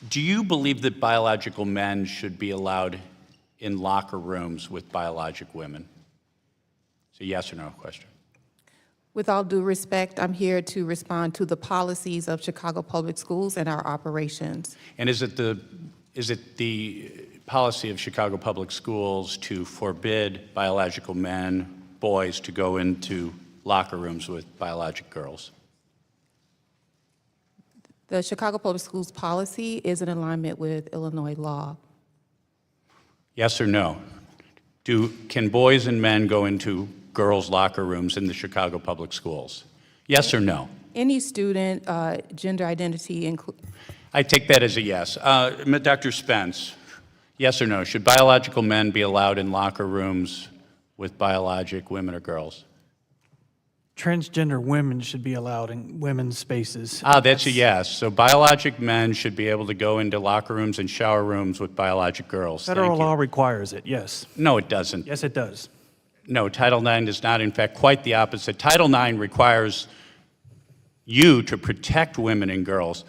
Do you believe that biological men should be allowed in locker rooms with biologic women? It's a yes or no question. With all due respect, I'm here to respond to the policies of Chicago Public Schools and our operations. And is it the policy of Chicago Public Schools to forbid biological men, boys, to go into locker rooms with biologic girls? The Chicago Public Schools policy is in alignment with Illinois law. Yes or no? Can boys and men go into girls' locker rooms in the Chicago Public Schools? Yes or no? Any student, gender identity, I take that as a yes. Dr. Spence, yes or no? Should biological men be allowed in locker rooms with biologic women or girls? Transgender women should be allowed in women's spaces. That's a yes. So biologic men should be able to go into locker rooms and shower rooms with biologic girls. Federal law requires it, yes. No, it doesn't. Yes, it does. No, Title IX does not. In fact, quite the opposite. Title IX requires you to protect women and girls.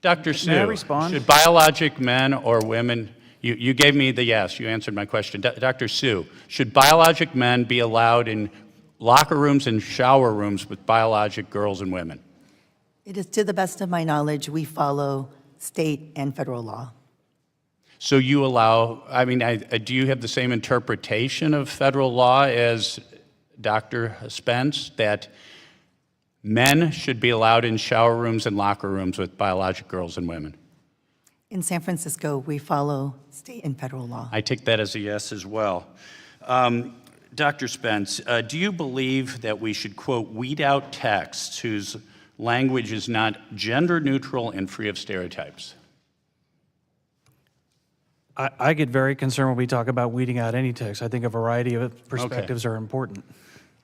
Dr. Sue, May I respond? Should biologic men or women, you gave me the yes, you answered my question. Dr. Sue, should biologic men be allowed in locker rooms and shower rooms with biologic girls and women? It is, to the best of my knowledge, we follow state and federal law. So you allow, do you have the same interpretation of federal law as Dr. Spence, that men should be allowed in shower rooms and locker rooms with biologic girls and women? In San Francisco, we follow state and federal law. I take that as a yes as well. Dr. Spence, do you believe that we should, quote, weed out texts whose language is not gender neutral and free of stereotypes? I get very concerned when we talk about weeding out any text. I think a variety of perspectives are important.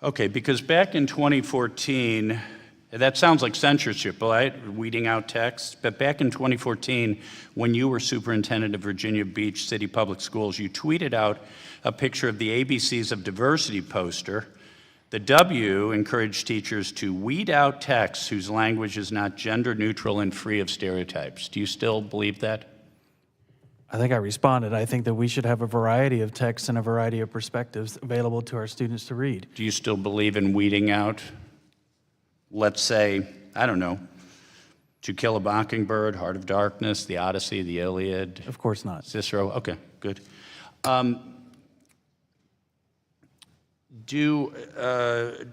Okay, because back in 2014, that sounds like censorship, right? Weeding out text. But back in 2014, when you were superintendent of Virginia Beach City Public Schools, you tweeted out a picture of the ABCs of Diversity poster. The W encouraged teachers to weed out texts whose language is not gender neutral and free of stereotypes. Do you still believe that? I think I responded. I think that we should have a variety of texts and a variety of perspectives available to our students to read. Do you still believe in weeding out, let's say, I don't know, To Kill a Mockingbird, Heart of Darkness, The Odyssey, The Iliad? Of course not. Cicero, okay, good.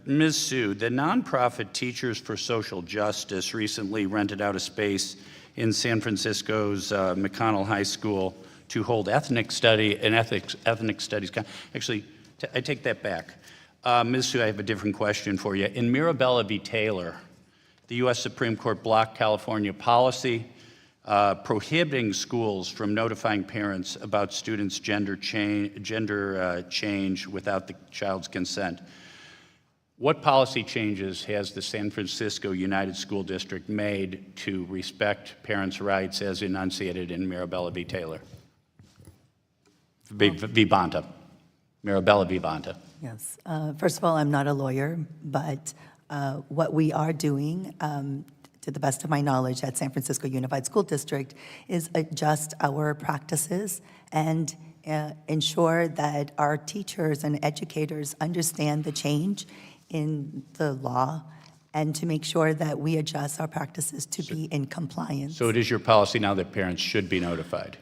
Ms. Sue, the nonprofit Teachers for Social Justice recently rented out a space in San Francisco's McConnell High School to hold ethnic studies. Actually, I take that back. Ms. Sue, I have a different question for you. In Mirabella v. Taylor, the U.S. Supreme Court blocked California policy prohibiting schools from notifying parents about students' gender change without the child's consent. What policy changes has the San Francisco United School District made to respect parents' rights as enunciated in Mirabella v. Taylor? V. Bonta. Mirabella v. Bonta. Yes. First of all, I'm not a lawyer, but what we are doing, to the best of my knowledge, at San Francisco Unified School District is adjust our practices and ensure that our teachers and educators understand the change in the law and to make sure that we adjust our practices to be in compliance. So it is your policy now that parents should be notified?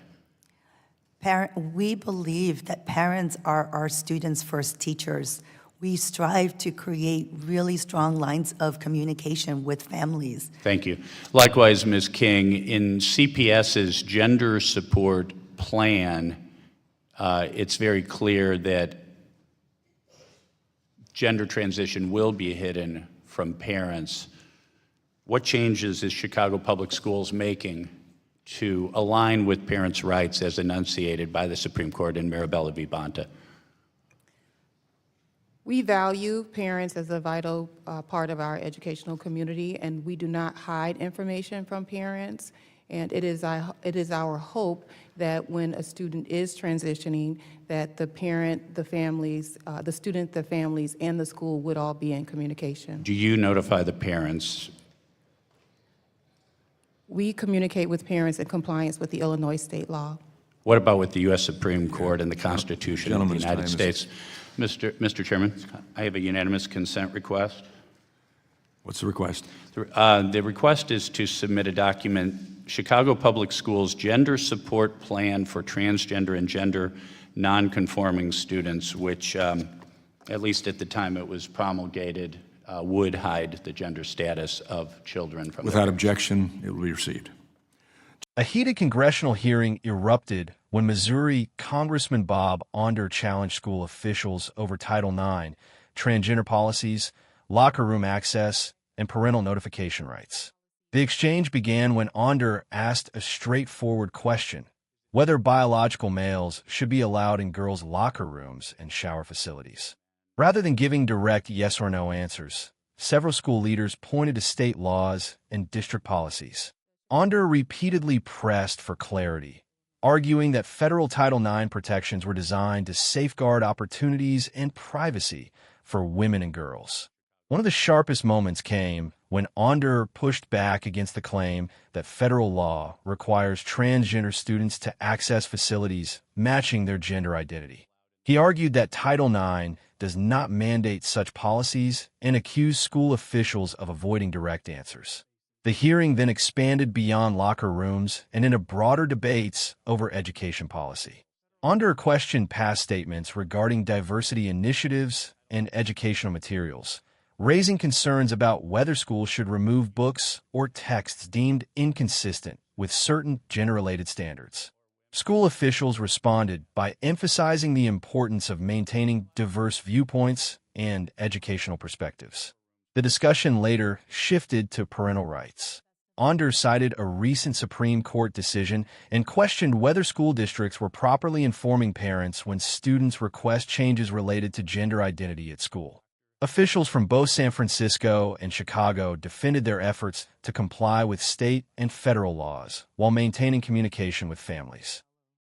We believe that parents are our students' first teachers. We strive to create really strong lines of communication with families. Thank you. Likewise, Ms. King, in CPS's gender support plan, it's very clear that gender transition will be hidden from parents. What changes is Chicago Public Schools making to align with parents' rights as enunciated by the Supreme Court in Mirabella v. Bonta? We value parents as a vital part of our educational community, and we do not hide information from parents. And it is our hope that when a student is transitioning, that the parent, the families, the student, the families, and the school would all be in communication. Do you notify the parents? We communicate with parents in compliance with the Illinois state law. What about with the U.S. Supreme Court and the Constitution of the Gentleman's United time is- States? Mr. Chairman, I have a unanimous consent request. What's the request? The request is to submit a document, Chicago Public Schools Gender Support Plan for Transgender and Gender Nonconforming Students, which, at least at the time it was promulgated, would hide the gender status of children from Without objection, it will be received. A heated congressional hearing erupted when Missouri Congressman Bob Onder challenged school officials over Title IX, transgender policies, locker room access, and parental notification rights. The exchange began when Onder asked a straightforward question: whether biological males should be allowed in girls' locker rooms and shower facilities. Rather than giving direct yes or no answers, several school leaders pointed to state laws and district policies. Onder repeatedly pressed for clarity, arguing that federal Title IX protections were designed to safeguard opportunities and privacy for women and girls. One of the sharpest moments came when Onder pushed back against the claim that federal law requires transgender students to access facilities matching their gender identity. He argued that Title IX does not mandate such policies and accused school officials of avoiding direct answers. The hearing then expanded beyond locker rooms and into broader debates over education policy. Onder questioned past statements regarding diversity initiatives and educational materials, raising concerns about whether schools should remove books or texts deemed inconsistent with certain gender-related standards. School officials responded by emphasizing the importance of maintaining diverse viewpoints and educational perspectives. The discussion later shifted to parental rights. Onder cited a recent Supreme Court decision and questioned whether school districts were properly informing parents when students request changes related to gender identity at school. Officials from both San Francisco and Chicago defended their efforts to comply with state and federal laws while maintaining communication with families.